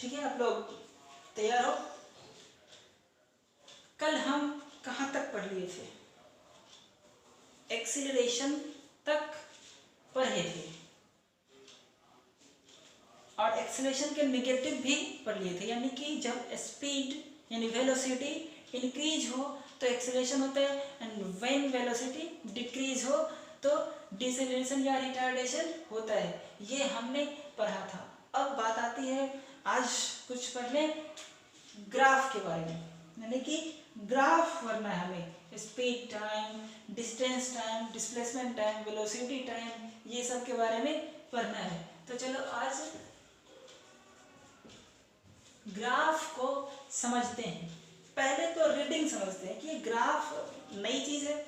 ठीक है, आप लोग तैयार हो? कल हम कहाँ तक पढ़ लिए थे? एक्सीलरेशन तक पढ़े थे और एक्सीलरेशन के नेगेटिव भी पढ़ लिए थे, यानी कि जब स्पीड यानी वेलोसिटी इंक्रीज हो तो एक्सीलरेशन होता है, एंड व्हेन वेलोसिटी डिक्रीज हो तो डिसेलरेशन या रिटार्डेशन होता है। ये हमने पढ़ा था। अब बात आती है, आज कुछ पढ़ लें ग्राफ के बारे में, यानी कि ग्राफ पढ़ना है हमें, speed time, distance time, displacement time, velocity time, ये सब के बारे में पढ़ना है। तो चलो आज ग्राफ को समझते हैं। पहले तो रीडिंग समझते हैं कि ये ग्राफ नई चीज़ है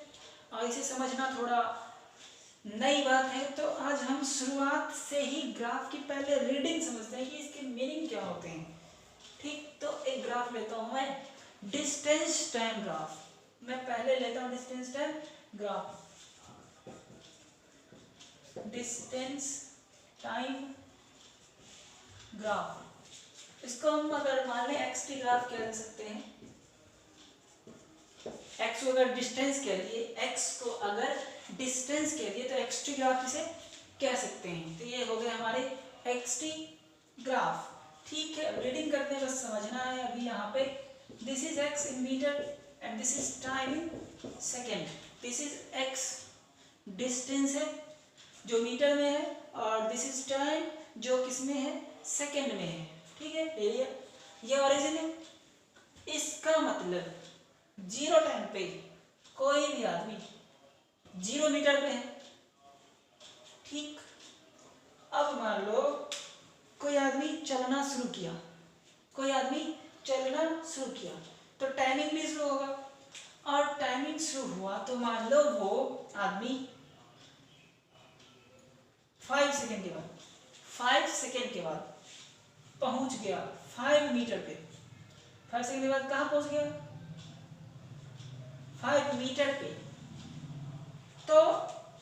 और इसे समझना थोड़ा नई बात है। तो आज हम शुरुआत से ही ग्राफ की पहले रीडिंग समझते हैं कि इसके मीनिंग क्या होते हैं। ठीक, तो एक ग्राफ लेता हूँ मैं, डिस्टेंस टाइम ग्राफ। मैं पहले लेता हूँ distance time graph, distance time graph. इसको हम अगर मान लें एक्स टी ग्राफ कह सकते हैं। एक्स को अगर डिस्टेंस कह दिए, एक्स को अगर डिस्टेंस कह दिए तो एक्स टी ग्राफ इसे कह सकते हैं। तो ये हो गए हमारे एक्स टी ग्राफ। ठीक है, रीडिंग करते हैं, बस समझना है। अभी यहाँ पे this is X in metre and this is time in second. This is X distance है जो मीटर में है, और दिस इज टाइम जो किस में है, सेकेंड में है। ठीक है, ले लिया। ये ओरिजिन है। इसका मतलब जीरो टाइम पे कोई भी आदमी 0 मीटर पे है। ठीक, अब मान लो कोई आदमी चलना शुरू किया, कोई आदमी चलना शुरू किया तो टाइमिंग भी शुरू होगा, और टाइमिंग शुरू हुआ तो मान लो वो आदमी 5 सेकेंड के बाद 5 सेकेंड के बाद पहुंच गया 5 मीटर पे। 5 सेकेंड के बाद कहाँ पहुंच गया? 5 मीटर पे। तो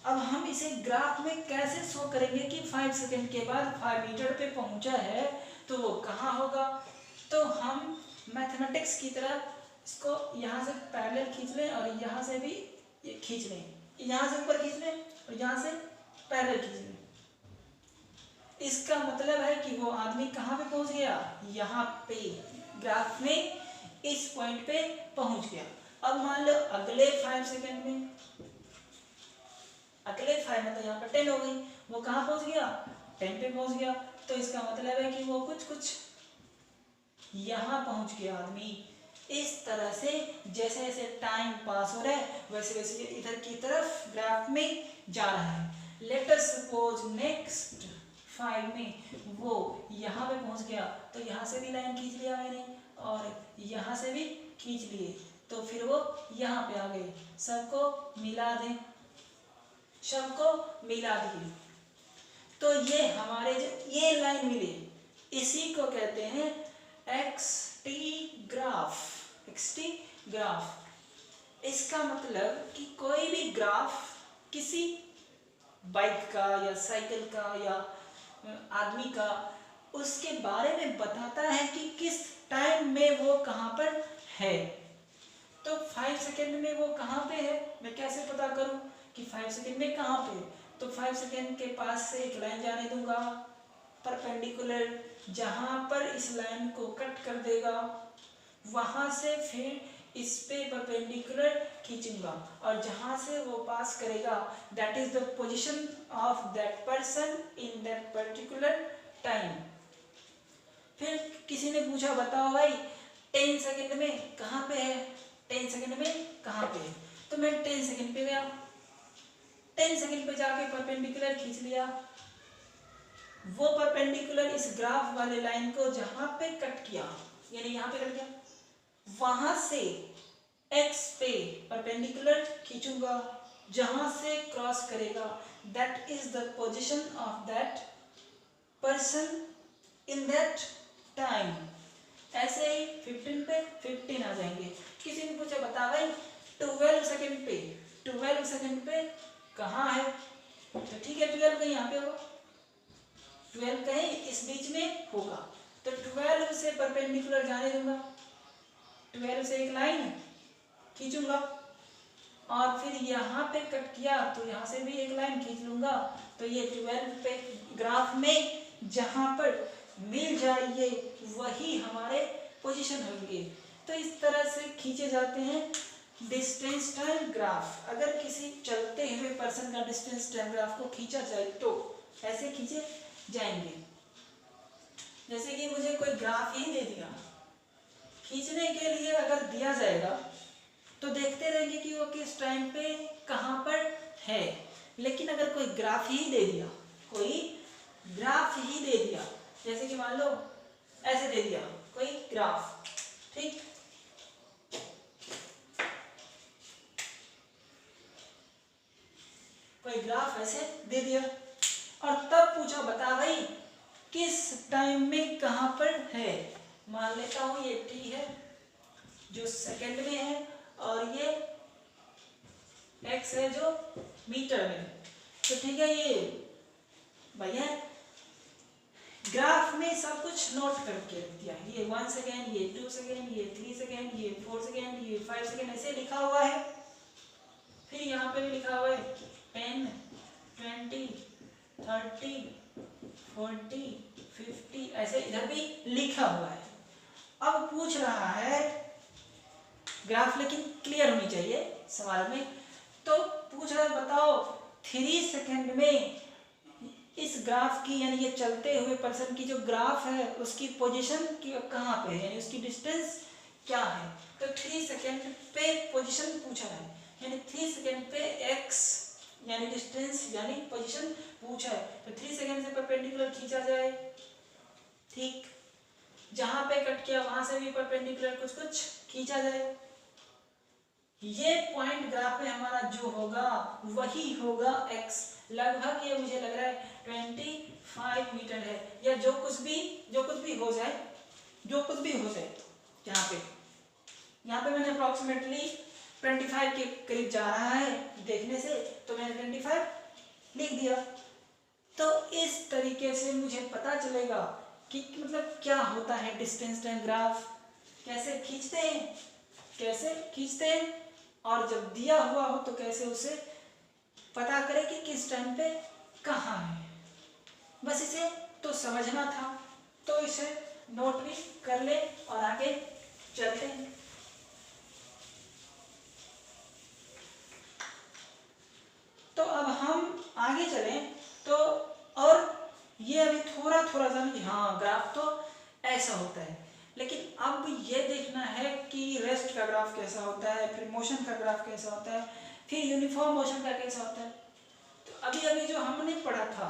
अब हम इसे ग्राफ में कैसे शो करेंगे कि 5 सेकेंड के बाद 5 मीटर पे पहुंचा है तो वो कहाँ होगा? तो हम मैथमेटिक्स की तरह इसको यहाँ से पैरेलल खींच लें और यहाँ से भी ये खींच लें, यहाँ से ऊपर खींच लें और यहाँ से पैरेलल खींच लें। इसका मतलब है कि वो आदमी कहाँ पे पहुंच गया? यहाँ पे ग्राफ में इस पॉइंट पे पहुंच गया। अब मान लो अगले 5 सेकेंड में, अगले 5 मतलब यहाँ पर 10 हो गई, वो कहाँ पहुंच गया? 10 पे पहुंच गया। तो इसका मतलब है कि वो कुछ यहाँ पहुंच गया आदमी। इस तरह से जैसे जैसे टाइम पास हो रहा है वैसे वैसे ये इधर की तरफ ग्राफ में जा रहा है। लेट अस सपोज नेक्स्ट 5 में वो यहाँ पे पहुंच गया, तो यहाँ से भी लाइन खींच लिया मैंने और यहाँ से भी खींच लिए, तो फिर वो यहाँ पे आ गए। सबको मिला दें, सबको मिला दिए तो ये हमारे जो ये लाइन मिली इसी को कहते हैं x T graph. X T graph, इसका मतलब कि कोई भी ग्राफ किसी बाइक का या साइकिल का या आदमी का उसके बारे में बताता है कि किस टाइम में वो कहाँ पर है। तो 5 सेकेंड में वो कहाँ पे है, मैं कैसे पता करूं कि 5 सेकेंड में कहाँ पे? तो 5 सेकेंड के पास से एक लाइन जाने दूंगा परपेंडिकुलर, जहां पर इस लाइन को कट कर देगा वहां से फिर इस पे परपेंडिकुलर खींचूंगा, और जहां से वो पास करेगा that is the position of that person in that particular time. फिर किसी ने पूछा बताओ भाई 10 सेकेंड में कहाँ पे है, 10 सेकेंड में कहाँ पे है? तो मैं 10 सेकेंड पे गया, 10 सेकेंड पे जाके परपेंडिकुलर खींच लिया। वो परपेंडिकुलर इस ग्राफ वाले लाइन को जहां पे कट किया, यानी यहाँ पे कट गया, वहां से x पे परपेंडिकुलर खींचूंगा, जहां से क्रॉस करेगा that is the position of that person in that time. ऐसे ही 15 पे 15 आ जाएंगे। किसी ने पूछा बता भाई 12 सेकेंड पे, 12 सेकेंड पे कहाँ है? तो ठीक है 12 कहीं यहाँ पे होगा, 12 कहीं इस बीच में होगा। तो 12 से परपेंडिकुलर जाने दूंगा, 12 से एक लाइन खींचूंगा और फिर यहाँ पे कट किया तो यहाँ से भी एक लाइन खींच लूंगा। तो ये 12 पे ग्राफ में जहाँ पर मिल जाएंगे वही हमारे पोजीशन होंगे। तो इस तरह से खींचे जाते हैं डिस्टेंस टाइम ग्राफ। अगर किसी चलते हुए पर्सन का डिस्टेंस टाइम ग्राफ को खींचा जाए तो ऐसे खींचे जाएंगे। जैसे कि मुझे कोई ग्राफ ही दे दिया, खींचने के लिए अगर दिया जाएगा तो देखते रहेंगे कि वो किस टाइम पे कहाँ पर है। लेकिन अगर कोई ग्राफ ही दे दिया, कोई ग्राफ ही दे दिया, जैसे कि मान लो ऐसे दे दिया कोई ग्राफ, ठीक, कोई ग्राफ ऐसे दे दिया और तब पूछा बता भाई किस टाइम में कहाँ पर है। मान लेता हूँ ये t है जो सेकंड में है और ये x है जो मीटर में है। तो ठीक है, ये भैया ग्राफ में सब कुछ नोट करके रख दिया। ये 1 सेकेंड, ये 2 सेकेंड, ये 3 सेकेंड, ये 4 सेकेंड, ये 5 सेकेंड ऐसे लिखा हुआ है। फिर यहाँ पे भी लिखा हुआ है 10, 20, 30, 40, 50 ऐसे इधर भी लिखा हुआ है। अब पूछ रहा है ग्राफ, लेकिन क्लियर होनी चाहिए सवाल में। तो पूछ रहा है बताओ 3 सेकेंड में इस ग्राफ की, यानी ये चलते हुए पर्सन की जो ग्राफ है उसकी पोजीशन कहाँ पे है, यानी उसकी डिस्टेंस क्या है। तो 3 सेकेंड पे पोजीशन पूछा है, यानी 3 सेकेंड पे x यानी डिस्टेंस यानी पोजीशन पूछा है। तो 3 सेकेंड से परपेंडिकुलर खींचा जाए, ठीक, जहां पे कट किया वहां से भी परपेंडिकुलर कुछ कुछ खींचा जाए। ये पॉइंट ग्राफ में हमारा जो होगा वही होगा x। लगभग ये मुझे लग रहा है 25 मीटर है, या जो कुछ भी हो जाए, यहाँ पे मैंने अप्रोक्सीमेटली 25 के करीब जा रहा है देखने से, तो मैंने 25 लिख दिया। तो इस तरीके से मुझे पता चलेगा कि मतलब क्या होता है डिस्टेंस टाइम ग्राफ, कैसे खींचते हैं और जब दिया हुआ हो तो कैसे उसे पता करें कि किस टाइम पे कहाँ है। बस इसे तो समझना था, तो इसे नोट भी कर ले और आगे चलते हैं। तो अब हम आगे चलें तो, और ये अभी थोड़ा जाने कि हाँ ग्राफ तो ऐसा होता है, लेकिन अब ये देखना है कि रेस्ट का ग्राफ कैसा होता है, फिर मोशन का ग्राफ कैसा होता है, फिर यूनिफॉर्म मोशन का कैसा होता है। तो अभी जो हमने पढ़ा था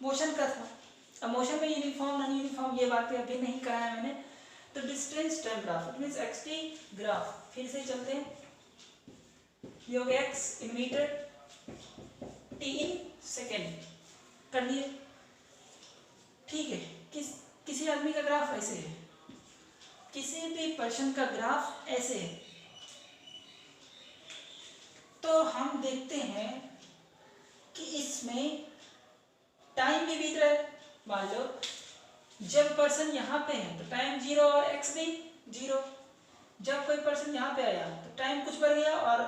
मोशन का था, अब मोशन में यूनिफॉर्म नॉन यूनिफॉर्म ये बातें अभी नहीं कहा है मैंने। तो distance time graph it means xt graph, फिर से चलते हैं, ये हो गया x in metre, t in second कर लिए, ठीक है। किसी आदमी का ग्राफ ऐसे है, किसी भी पर्सन का ग्राफ ऐसे है। तो हम देखते हैं कि इसमें टाइम भी बीत रहा है। मान लो जब पर्सन यहाँ पे है तो टाइम 0 और x भी 0। जब कोई पर्सन यहाँ पे आया तो टाइम कुछ बढ़ गया और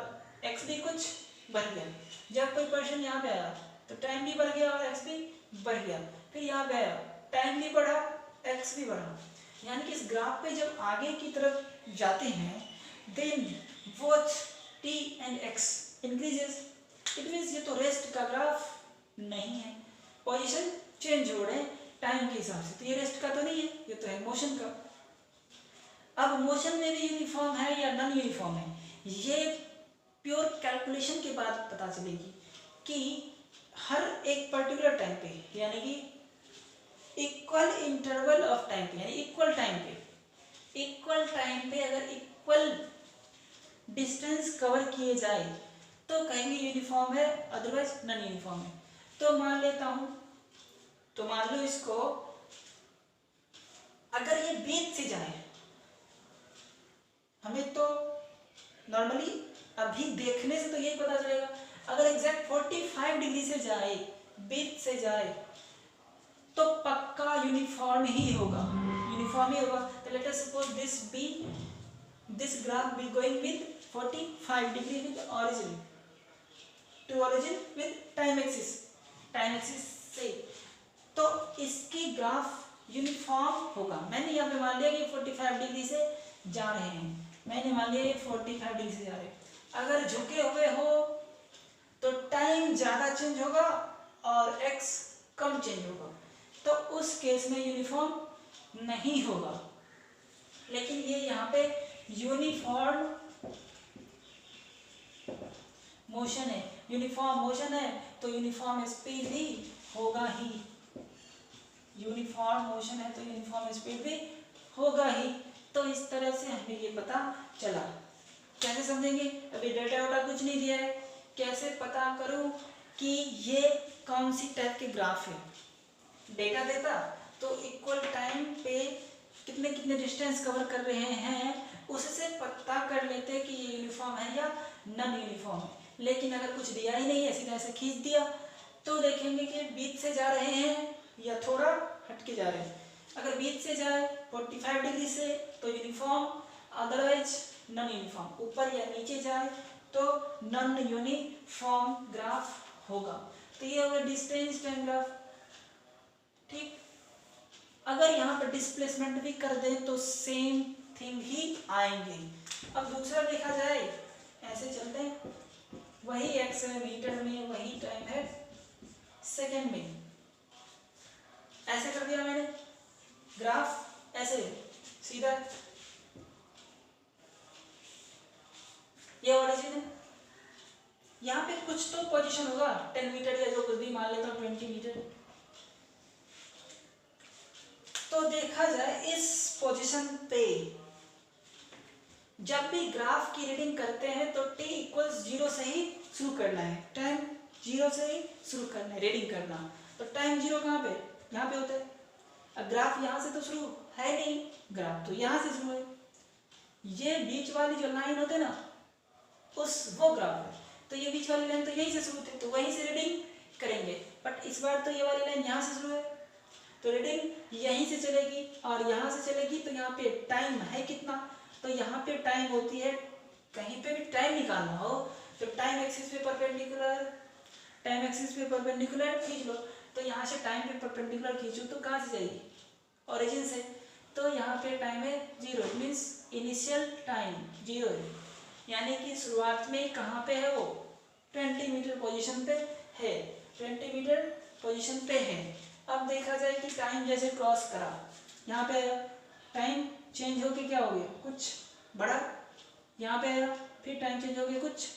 x भी कुछ बढ़ गया। जब कोई पर्सन यहाँ पे आया तो टाइम भी बढ़ गया और x भी बढ़ गया। फिर यहाँ पे आया, टाइम भी बढ़ा, x भी बढ़ा। यानी कि इस ग्राफ पे जब आगे की तरफ जाते हैं then both t and x increases। It means ये तो रेस्ट का ग्राफ नहीं है, पोजीशन चेंज हो रहे हैं टाइम के हिसाब से। तो ये रेस्ट का तो नहीं है, ये तो है मोशन का। अब मोशन में भी यूनिफॉर्म है या नॉन यूनिफॉर्म है, ये प्योर कैलकुलेशन के बाद पता चलेगी कि हर एक पर्टिकुलर टाइम पे, यानी कि इक्वल इंटरवल ऑफ टाइम पे, यानी इक्वल टाइम पे अगर इक्वल डिस्टेंस कवर किए जाए तो कहीं भी यूनिफॉर्म है, अदरवाइज नॉन यूनिफॉर्म है। तो मान लेता हूं, तो मान लो इसको अगर ये बीच से जाए, हमें तो नॉर्मली अभी देखने से तो यही पता चलेगा, अगर एग्जैक्ट 45 डिग्री से जाए, बीच से जाए तो पक्का यूनिफॉर्म ही होगा। यूनिफॉर्म ही होगा। तो let us suppose this graph be going with 45 degree with origin to origin with time axis से, तो इसकी ग्राफ यूनिफॉर्म होगा। मैंने यहाँ पे मान लिया कि 45 डिग्री से जा रहे हैं, मैंने मान लिया ये 45 डिग्री से जा रहे हैं। अगर झुके हुए हो तो टाइम ज़्यादा चेंज होगा और एक्स कम चेंज होगा, तो उस केस में यूनिफॉर्म नहीं होगा। लेकिन ये यहाँ पे यूनिफॉर्म मोशन है, यूनिफॉर्म मोशन है तो यूनिफॉर्म स्पीड भी होगा ही, यूनिफॉर्म मोशन है तो यूनिफॉर्म स्पीड भी होगा ही। तो इस तरह से हमें ये पता चला। कैसे समझेंगे? अभी डेटा वोटा कुछ नहीं दिया है, कैसे पता करूं कि ये कौन सी टाइप के ग्राफ है। डेटा देता तो इक्वल टाइम पे कितने कितने डिस्टेंस कवर कर रहे हैं उससे पता कर लेते कि ये यूनिफॉर्म है या नॉन यूनिफॉर्म है। लेकिन अगर कुछ दिया ही नहीं है, सीधा ऐसे खींच दिया, तो देखेंगे कि बीच से जा रहे हैं या थोड़ा हटके जा रहे हैं। अगर बीच से जाए 45 डिग्री से तो यूनिफॉर्म, अदरवाइज नॉन यूनिफॉर्म। ऊपर या नीचे जाए तो नॉन यूनिफॉर्म ग्राफ होगा। तो ये होगा डिस्टेंस टाइम ग्राफ। ठीक, अगर यहाँ पर डिस्प्लेसमेंट भी कर दें तो सेम थिंग ही आएंगे। अब दूसरा देखा जाए, ऐसे चलते हैं, वही एक्स है मीटर में, वही टाइम है सेकेंड में। ऐसे कर दिया मैंने ग्राफ, ऐसे सीधा, ये ओरिजिन है। यहाँ पे कुछ तो पोजीशन होगा, 10 मीटर या जो कुछ भी, मान लेता हूँ 20 मीटर। तो देखा जाए इस पोजीशन पे जब भी ग्राफ की रीडिंग करते हैं तो t इक्वल्स 0 से ही शुरू करना है, टाइम 0 से ही शुरू करना है रीडिंग करना। तो टाइम 0 कहाँ पे? यहाँ पे होता है। अब ग्राफ यहाँ से तो शुरू है नहीं, ग्राफ तो यहाँ से शुरू है। ये बीच वाली जो लाइन होते ना, वो ग्राफ है। तो ये बीच वाली लाइन तो यहीं से शुरू थे, तो वहीं से रीडिंग करेंगे। बट इस बार तो ये वाली लाइन यहाँ से शुरू है, तो रीडिंग यहीं से चलेगी और यहाँ से चलेगी। तो यहाँ पे टाइम है कितना? तो यहाँ पे टाइम होती है, कहीं पे भी टाइम निकालना हो तो टाइम एक्सिस पे परपेंडिकुलर, टाइम एक्सिस पे परपेंडिकुलर खींच लो। तो यहाँ से टाइम पे परपेंडिकुलर खींचो तो कहाँ से जाएगी? ओरिजिन से। तो यहाँ पे टाइम है 0, मीन्स इनिशियल टाइम 0 है, यानी कि शुरुआत में कहाँ पे है वो? 20 मीटर पोजीशन पे है, 20 मीटर पोजीशन पे है। अब देखा जाए कि टाइम जैसे क्रॉस करा, यहाँ पे टाइम चेंज होके क्या हो गया? कुछ बढ़ा, यहाँ पे आया, फिर टाइम चेंज हो गया, कुछ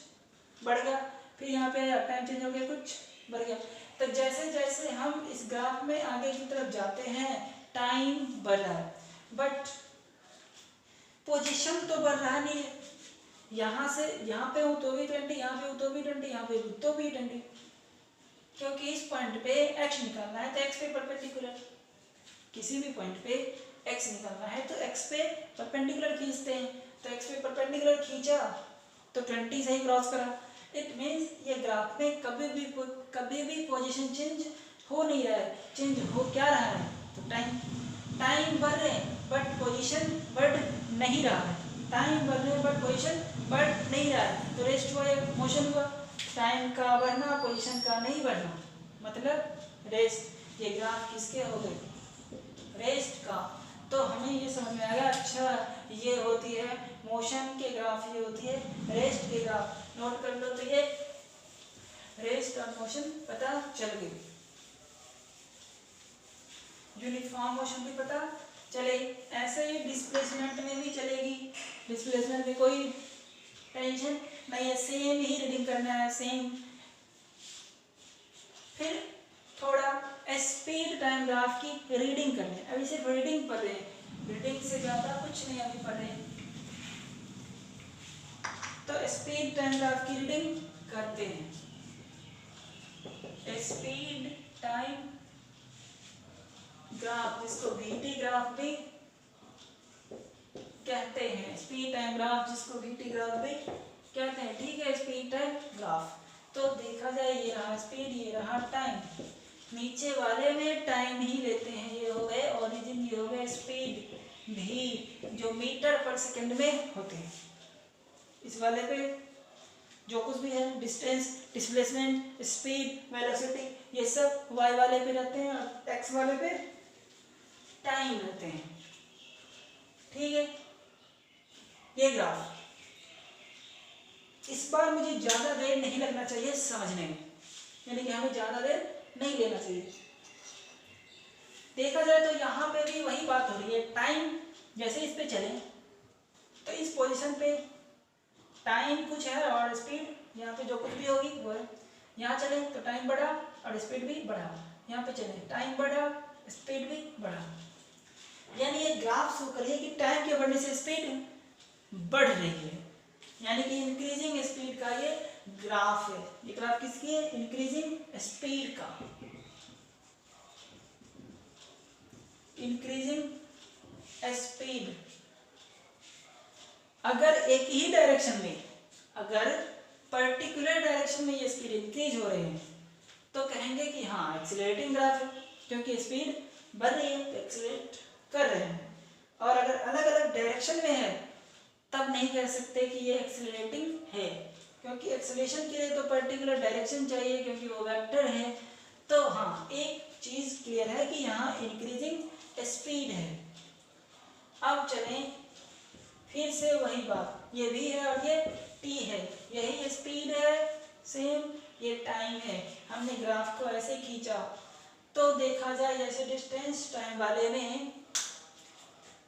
बढ़ गया, फिर यहाँ पे आया, टाइम चेंज हो गया, कुछ बढ़ गया। तो जैसे जैसे हम इस ग्राफ में आगे की तरफ जाते हैं टाइम बढ़ रहा है, बट पोजीशन तो बढ़ रहा नहीं है। यहाँ से यहाँ पे हूँ तो भी 20, यहाँ पे हूँ तो भी 20, यहाँ पे हूँ तो भी 20, क्योंकि इस पॉइंट पे x निकालना है तो x पे परपेंडिकुलर, किसी भी पॉइंट पे x निकालना है तो x पे परपेंडिकुलर खींचते हैं। तो x पे परपेंडिकुलर खींचा तो 20 से ही क्रॉस करा। इट मीन्स ये ग्राफ में कभी भी पोजीशन चेंज हो नहीं रहा है। चेंज हो क्या रहा है? तो टाइम बढ़ रहे हैं बट पोजीशन बढ़ नहीं रहा है। टाइम बढ़ रहे हैं बट पोजीशन बढ़ नहीं रहा है। तो रेस्ट हुआ या मोशन हुआ? टाइम का बढ़ना, पोजीशन का नहीं बढ़ना, मतलब रेस्ट। ये ग्राफ किसके हो गए? रेस्ट का। तो हमें ये समझ में आ गया, अच्छा ये होती है मोशन के ग्राफ, ये होती है रेस्ट के ग्राफ। नोट कर लो, तो ये रेस्ट और मोशन पता चल गई। यूनिफॉर्म मोशन भी पता चलेगी। ऐसे ही डिस्प्लेसमेंट में भी चलेगी। डिस्प्लेसमेंट में कोई टेंशन नहीं है, सेम ही रीडिंग करना है, सेम। फिर थोड़ा स्पीड टाइम ग्राफ की रीडिंग करनी है। अभी सिर्फ रीडिंग पढ़ रहे हैं, रीडिंग से ज़्यादा कुछ नहीं अभी पढ़ रहे हैं। तो स्पीड टाइम ग्राफ की रीडिंग करते हैं। स्पीड टाइम ग्राफ, जिसको वीटी ग्राफ भी कहते हैं, स्पीड टाइम ग्राफ जिसको वीटी ग्राफ भी कहते हैं। ठीक है, स्पीड टाइम ग्राफ। तो देखा जाए ये रहा स्पीड, ये रहा टाइम। नीचे वाले में टाइम ही लेते हैं, ये हो गए ओरिजिन, ये हो गए स्पीड। भी जो मीटर पर सेकंड में होते हैं। इस वाले पे जो कुछ भी है, डिस्टेंस, डिस्प्लेसमेंट, स्पीड, वेलोसिटी, ये सब वाई वाले पे रहते हैं और एक्स वाले पे टाइम रहते हैं। ठीक है, ये ग्राफ। इस बार मुझे ज़्यादा देर नहीं लगना चाहिए समझने में, यानी कि हमें ज़्यादा देर नहीं लेना चाहिए। देखा जाए तो यहाँ पे भी वही बात हो रही है। टाइम जैसे इस पे चले तो इस पोजीशन पे टाइम कुछ है और स्पीड यहाँ पे जो कुछ भी होगी वो है। यहाँ चले तो टाइम बढ़ा और स्पीड भी बढ़ा, यहाँ पे चले टाइम बढ़ा स्पीड भी बढ़ा। यानी ये ग्राफ शो कर रही है कि टाइम के बढ़ने से स्पीड बढ़ रही है, यानी कि इंक्रीजिंग स्पीड का ये ग्राफ है। ये ग्राफ किसकी है? इंक्रीजिंग स्पीड का। Increasing speed. अगर एक ही डायरेक्शन में, अगर पर्टिकुलर डायरेक्शन में ये स्पीड इंक्रीज हो रही है तो कहेंगे कि हाँ एक्सीलरेटिंग ग्राफ है, क्योंकि स्पीड बढ़ रही है तो एक्सीलरेट कर रहे हैं। और अगर अलग अलग डायरेक्शन में है तब नहीं कह सकते कि ये एक्सीलरेटिंग है, क्योंकि एक्सीलरेशन के लिए तो पर्टिकुलर डायरेक्शन चाहिए, क्योंकि वो वेक्टर है। तो हाँ एक चीज क्लियर है कि यहाँ इंक्रीजिंग स्पीड है। अब चलें फिर से वही बात, ये भी है और ये टी है, यही स्पीड है सेम, ये टाइम है। हमने ग्राफ को ऐसे खींचा तो देखा जाए जैसे डिस्टेंस टाइम वाले में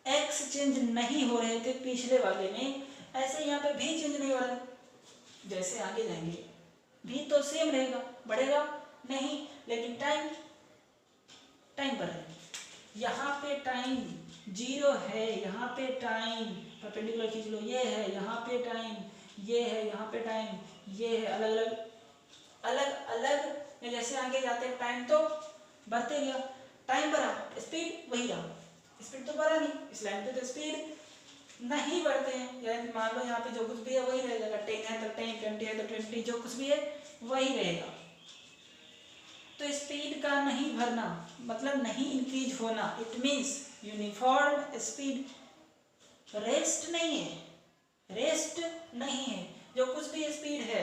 एक्स चेंज नहीं हो रहे थे पिछले वाले में, ऐसे यहाँ पे भी चेंज नहीं हो रहा है। जैसे आगे जाएंगे भी तो सेम रहेगा, बढ़ेगा नहीं, लेकिन टाइम बढ़ रहा है। यहाँ पे टाइम 0 है, यहाँ पे टाइम परपेंडिकुलर खींच लो, ये है, यहाँ पे टाइम ये है, यहाँ पे टाइम ये है, अलग अलग जैसे आगे जाते हैं टाइम तो बढ़ते गया, टाइम बढ़ा स्पीड वही रहा। स्पीड तो बढ़ा नहीं, इस लाइन पे तो स्पीड नहीं बढ़ते हैं, यानी मान लो यहाँ पे जो कुछ भी है वही रहेगा, 10 है तो 10, 20 है तो 20, जो कुछ भी है वही रहेगा। तो स्पीड का नहीं भरना मतलब नहीं इंक्रीज होना, it means uniform speed. Rest नहीं है, रेस्ट नहीं है, जो कुछ भी स्पीड है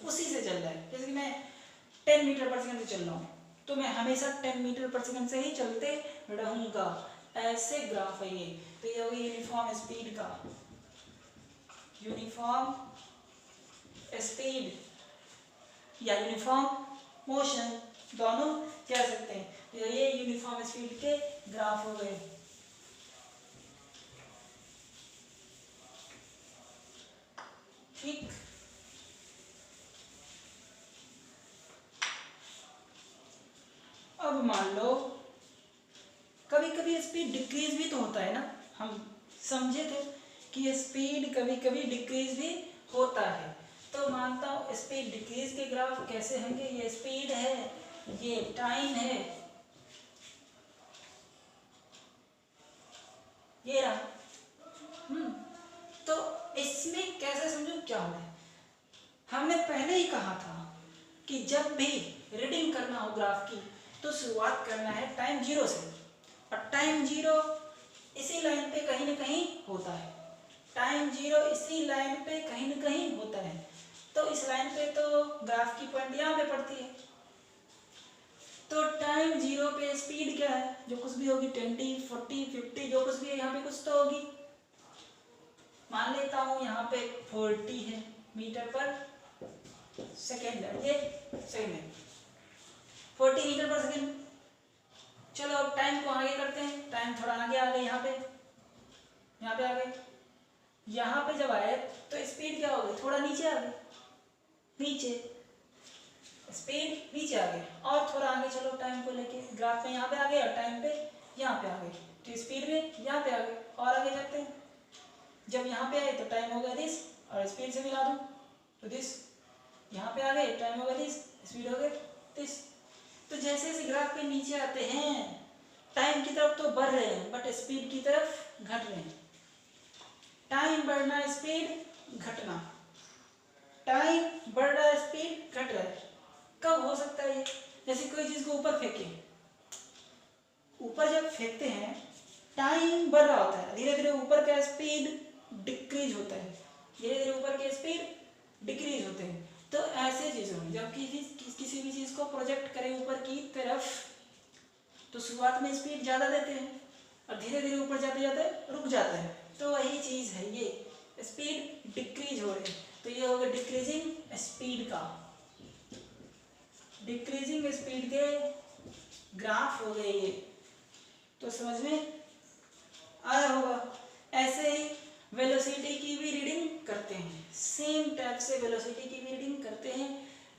उसी से चल रहा है। जैसे कि मैं 10 मीटर पर सेकंड से चल रहा हूँ तो मैं हमेशा 10 मीटर पर सेकंड से ही चलते रहूँगा, ऐसे ग्राफ है ये। तो ये होगी यूनिफॉर्म स्पीड का, यूनिफॉर्म स्पीड या यूनिफॉर्म मोशन दोनों कह सकते हैं। तो ये यूनिफॉर्म स्पीड के ग्राफ हो गए। ठीक, अब मान लो कभी कभी स्पीड डिक्रीज भी तो होता है ना, हम समझे थे कि स्पीड कभी कभी डिक्रीज भी होता है। तो मानता हूँ स्पीड डिक्रीज के ग्राफ कैसे होंगे, ये स्पीड है, ये टाइम है, ये रहा। तो इसमें कैसे समझो क्या हो रहा है। हमने पहले ही कहा था कि जब भी रीडिंग करना हो ग्राफ की तो शुरुआत करना है टाइम 0 से, और टाइम 0 इसी लाइन पे कहीं ना कहीं होता है, टाइम 0 इसी लाइन पे कहीं ना कहीं होता है। तो इस लाइन पे तो ग्राफ की पॉइंट यहाँ पे पड़ती है, तो टाइम 0 पे स्पीड क्या है, जो कुछ भी होगी 20, 40, 50 जो कुछ भी है, यहाँ पे कुछ तो होगी। मान लेता हूँ यहाँ पे 40 है मीटर पर सेकेंड है, ये सेकेंड है, 40 मीटर पर सेकेंड। चलो अब टाइम को आगे करते हैं, टाइम थोड़ा आगे आ गए, यहाँ पे आ गए, यहाँ पे जब आए तो स्पीड क्या हो गई, थोड़ा नीचे आ गई, नीचे स्पीड नीचे आ गई, और थोड़ा आगे चलो टाइम को लेके, ग्राफ में यहाँ पे आ गए और टाइम पे यहाँ पे आ गए, तो स्पीड में यहाँ पे आ गए, और आगे जाते हैं। जब यहाँ पे आए तो टाइम हो गया दिस, और स्पीड से मिला दूँ तो दिस, यहाँ पे आ गए टाइम हो गया दिस, स्पीड हो गया दिस। तो जैसे जैसे ग्राफ पे नीचे आते हैं टाइम की तरफ तो बढ़ रहे हैं बट स्पीड की तरफ घट रहे हैं। टाइम बढ़ना स्पीड घटना, टाइम बढ़ रहा है स्पीड घट रहा है। कब हो सकता है ये, जैसे कोई चीज को ऊपर फेंके, ऊपर जब फेंकते हैं टाइम बढ़ रहा होता है, धीरे धीरे ऊपर का स्पीड डिक्रीज होता है, धीरे धीरे ऊपर के स्पीड डिक्रीज होते हैं। तो ऐसे चीज़ों में जब किसी भी चीज़ को प्रोजेक्ट करें ऊपर की तरफ तो शुरुआत में स्पीड ज़्यादा देते हैं और धीरे धीरे ऊपर जाते जाते रुक जाता है। तो वही चीज़ है, ये स्पीड डिक्रीज हो रही है। तो ये हो गया डिक्रीजिंग स्पीड का, डिक्रीजिंग स्पीड के ग्राफ हो गए ये। तो समझ में आया होगा। ऐसे ही वेलोसिटी की भी रीडिंग करते हैं, सेम टाइप से वेलोसिटी की भी रीडिंग करते हैं,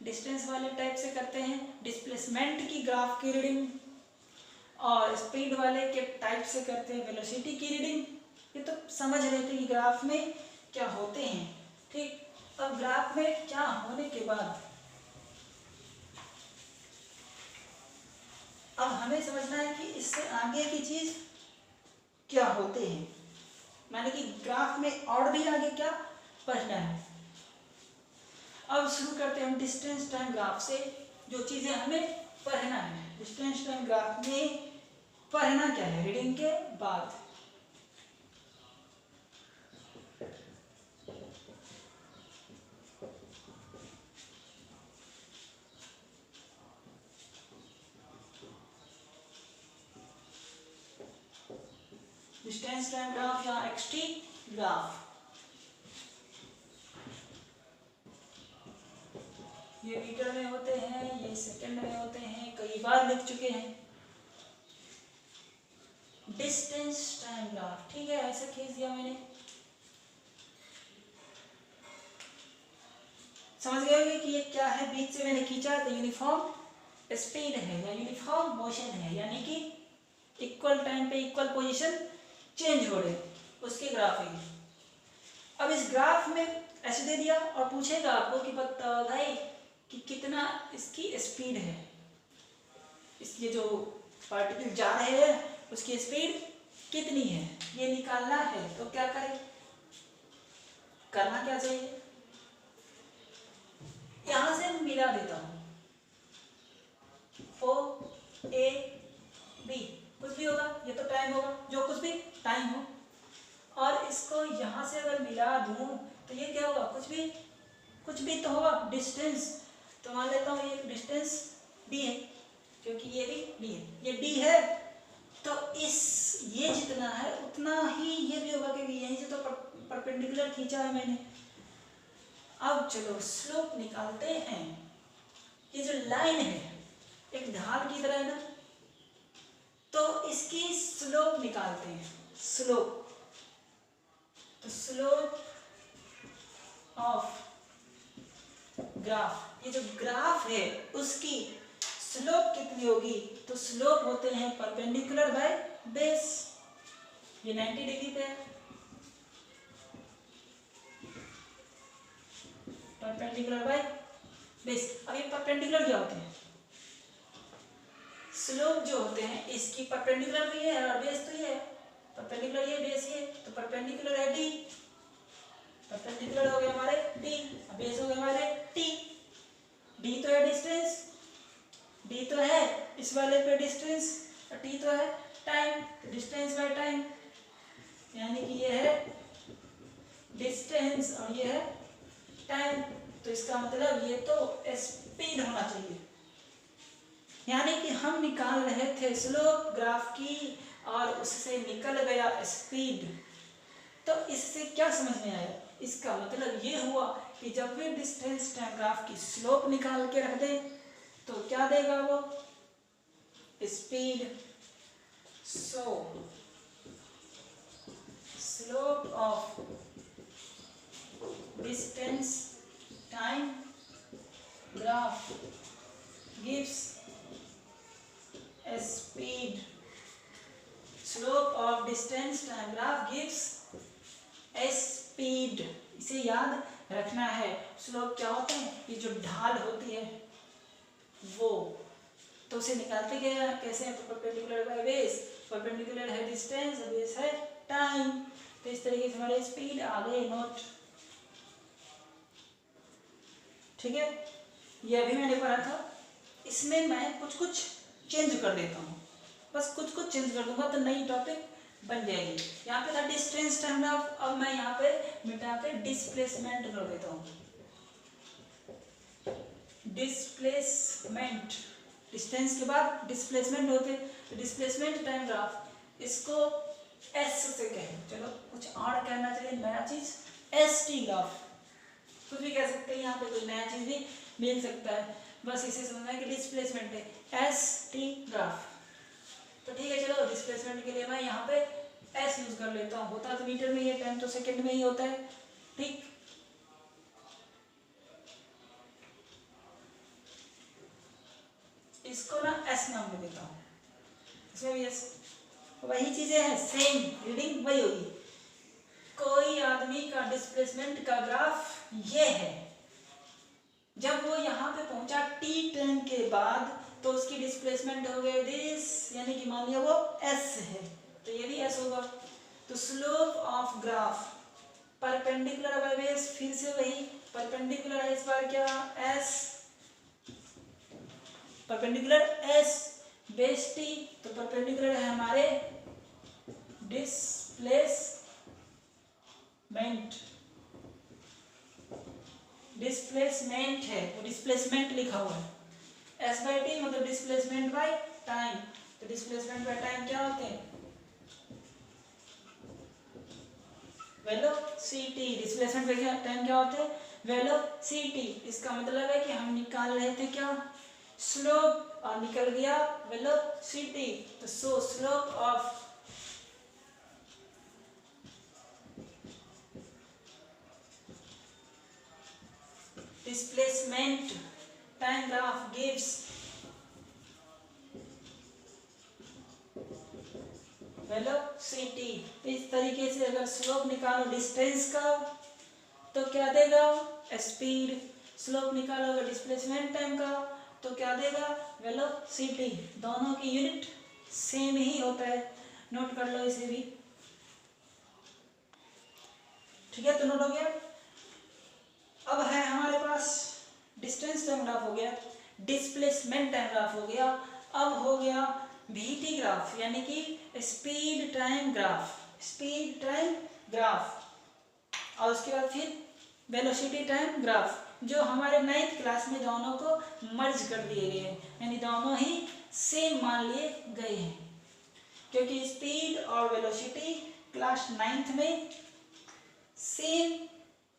डिस्टेंस वाले टाइप से करते हैं, डिस्प्लेसमेंट की ग्राफ की रीडिंग और स्पीड वाले के टाइप से करते हैं वेलोसिटी की रीडिंग। ये तो समझ रहे थे कि ग्राफ में क्या होते हैं, ठीक। अब ग्राफ में क्या होने के बाद अब हमें समझना है कि इससे आगे की चीज क्या होते हैं, माने कि ग्राफ में और भी आगे क्या पढ़ना है। अब शुरू करते हैं हम डिस्टेंस टाइम ग्राफ से, जो चीजें हमें पढ़ना है। डिस्टेंस टाइम ग्राफ में पढ़ना क्या है रीडिंग के बाद। डिस्टेंस टाइम ग्राफ या एक्सटी ग्राफ, ये मीटर में होते हैं, ये सेकंड में होते हैं, कई बार लिख चुके हैं। डिस्टेंस टाइम ग्राफ, ठीक है, ऐसे खींच दिया मैंने, समझ गए होंगे कि ये क्या है। बीच से मैंने खींचा तो यूनिफॉर्म स्पीड है या यूनिफॉर्म मोशन है, यानी कि इक्वल टाइम पे इक्वल पोजीशन चेंज हो रहे, उसके ग्राफ है। अब इस ग्राफ में ऐसे दे दिया और पूछेगा आपको कि बताओ भाई कि कितना इसकी स्पीड है, इसके जो पार्टिकल जा रहे हैं उसकी स्पीड कितनी है, ये निकालना है। तो क्या करें, करना क्या चाहिए, यहां से मिला देता हूं O A B, कुछ भी होगा, ये तो टाइम होगा, जो कुछ भी टाइम हो, और इसको यहां से अगर मिला दूं तो ये क्या होगा, कुछ भी तो होगा, डिस्टेंस। तो मान लेता हूँ ये डिस्टेंस D है, क्योंकि ये भी D है, ये D है, तो ये जितना है उतना ही ये भी होगा, क्योंकि यहीं से तो परपेंडिकुलर खींचा है मैंने। अब चलो स्लोप निकालते हैं। ये जो लाइन है एक ढाल की तरह है ना, तो इसकी स्लोप निकालते हैं, स्लोप। तो स्लोप ऑफ ग्राफ, ये जो ग्राफ है उसकी स्लोप कितनी होगी, तो स्लोप होते हैं परपेंडिकुलर बाय बेस, ये 90 डिग्री पे है, परपेंडिकुलर बाय बेस। अब ये परपेंडिकुलर क्या होते हैं, स्लोप जो होते हैं इसकी परपेंडिकुलर भी है और बेस तो ये है, परपेंडिकुलर ये बेस ये, तो परपेंडिकुलर है डी, परपेंडिकुलर हो गए हमारे डी, बेस हो गए हमारे टी। डी तो है डिस्टेंस, डी तो है इस वाले पे डिस्टेंस, और टी तो है टाइम, डिस्टेंस बाय टाइम, यानी कि ये है डिस्टेंस और ये है टाइम। तो इसका मतलब ये तो स्पीड होना चाहिए, यानी कि हम निकाल रहे थे स्लोप ग्राफ की और उससे निकल गया स्पीड। तो इससे क्या समझ में आया, इसका मतलब ये हुआ कि जब भी डिस्टेंस टाइम ग्राफ की स्लोप निकाल के रख दे तो क्या देगा वो, speed. So slope of distance time graph gives speed, slope of distance time graph gives speed. इसे याद रखना है। स्लोप क्या होता है, ये जो ढाल होती है वो, तो उसे निकालते क्या कैसे हैं, तो परपेंडिकुलर बाय बेस, परपेंडिकुलर है डिस्टेंस, बेस है टाइम। तो इस तरीके से हमारे स्पीड आ गए नोट, ठीक है। ये अभी मैंने पढ़ा था, इसमें मैं कुछ चेंज कर देता हूँ, बस कुछ चेंज कर दूंगा तो नई टॉपिक बन जाएगी। यहाँ पे था डिस्टेंस टाइम ग्राफ, अब मैं यहाँ पे मिटा के डिस्प्लेसमेंट कर देता हूँ। डिस्प्लेसमेंट, डिस्टेंस के बाद डिस्प्लेसमेंट होते, तो डिस्प्लेसमेंट टाइम ग्राफ इसको एस से कहें, चलो कुछ और कहना चाहिए नया चीज, एस टी ग्राफ कुछ भी कह सकते हैं, यहाँ पे कोई नया चीज भी मिल सकता है, बस इसे समझना है कि डिस्प्लेसमेंट है एस टी ग्राफ। तो ठीक है, चलो डिस्प्लेसमेंट के लिए मैं यहाँ पे एस यूज कर लेता हूँ, होता तो मीटर में ही है, टाइम तो सेकंड में ही होता है, ठीक। इसको ना एस नाम दे देता हूँ, इसमें भी एस, वही चीजें हैं, सेम रीडिंग वही होगी। कोई आदमी का डिस्प्लेसमेंट का ग्राफ ये है, जब वो यहाँ पे पहुंचा टी टाइम के बाद तो उसकी डिस्प्लेसमेंट हो गई दिस, यानी कि मान लिया वो एस है, तो ये भी एस होगा। तो slope of graph perpendicular by base, फिर से वही परपेंडिकुलर है, इस बार क्या S, perpendicular S base T, तो परपेंडिकुलर है हमारे डिस्प्लेसमेंट है, वो डिस्प्लेसमेंट लिखा हुआ है, एस बाई टी मतलब डिस्प्लेसमेंट बाय टाइम, तो डिस्प्लेसमेंट बाय टाइम क्या होते हैं, वेलोसिटी, डिस्प्लेसमेंट बाय टाइम क्या होते हैं, वेलोसिटी। इसका मतलब है कि हम निकाल रहे थे क्या, स्लोप, और निकल गया वेलोसिटी, तो सो slope of displacement time graph gives velocity। इस तरीके से अगर स्लोप निकालो डिस्टेंस का तो क्या देगा, स्पीड, स्लोप निकालोगे डिस्प्लेसमेंट टाइम का तो क्या देगा, वेलोसिटी। दोनों की यूनिट सेम ही होता है, नोट कर लो इसे भी, ठीक है, तो नोट हो गया। अब है हमारे पास डिस्टेंस टाइम ग्राफ हो गया, डिस्प्लेसमेंट टाइम ग्राफ हो गया, अब हो गया वीटी ग्राफ, यानी कि speed time graph, speed time graph, और उसके बाद फिर वेलोसिटी टाइम ग्राफ, जो हमारे 9th क्लास में दोनों को मर्ज कर दिए गए हैं, यानी दोनों ही सेम मान लिए गए हैं, क्योंकि स्पीड और वेलोसिटी क्लास 9th में सेम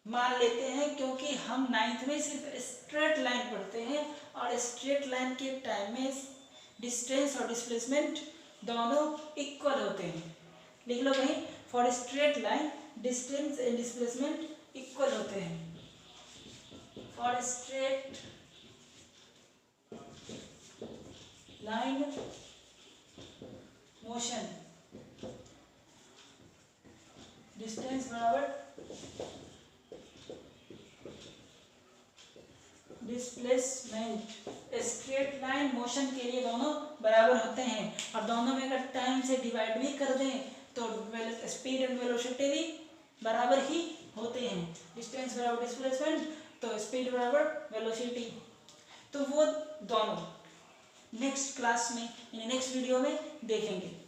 मान लेते हैं, क्योंकि हम 9th में सिर्फ स्ट्रेट लाइन पढ़ते हैं, और स्ट्रेट लाइन के टाइम में डिस्टेंस और डिस्प्लेसमेंट दोनों इक्वल होते हैं। लिख लो कहीं, for straight line distance and displacement equal होते हैं, for straight line motion distance बराबर डिस्प्लेसमेंट, स्ट्रेट लाइन मोशन के लिए दोनों बराबर होते हैं, और दोनों में अगर टाइम से डिवाइड भी कर दें तो स्पीड एंड वेलोसिटी भी बराबर ही होते हैं, डिस्टेंस बराबर डिस्प्लेसमेंट तो स्पीड बराबर वेलोसिटी। तो वो दोनों नेक्स्ट क्लास में, नेक्स्ट वीडियो में देखेंगे।